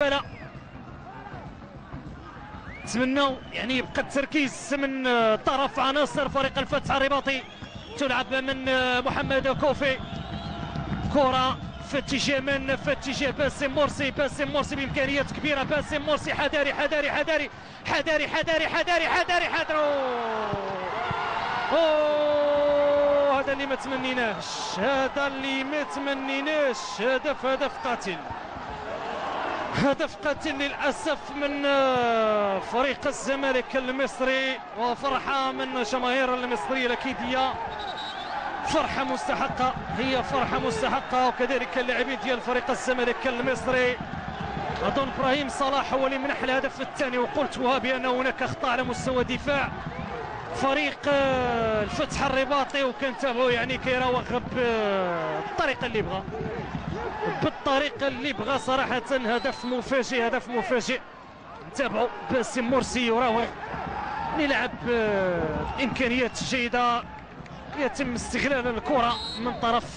لا نتمنوا يعني يبقى التركيز من طرف عناصر فريق الفتح الرباطي. تلعب من محمد كوفي، كرة في اتجاه باسم مرسي. باسم مرسي بامكانيات كبيره. باسم مرسي حذاري حذاري حذاري حذاري حذاري حذاري حذاري حذرو. اوه هذا اللي ما تمنيناش، هذا اللي ما تمنيناش. هدف قاتل، هدف قاتل للأسف من فريق الزمالك المصري، وفرحة من جماهير المصرية الأكيدية، فرحة مستحقة، هي فرحة مستحقة، وكذلك اللاعبين ديال فريق الزمالك المصري. أظن إبراهيم صلاح هو اللي منح الهدف الثاني، وقلتها بأن هناك أخطاء على مستوى دفاع فريق الفتح الرباطي، وكنتابعوا يعني كيراوغ بالطريقة اللي بغا، بالطريقه اللي بغى صراحه. هدف مفاجئ، هدف مفاجئ. نتابعوا باسم مرسي يراوغ، يلعب بامكانيات جيده، يتم استغلال الكره من طرف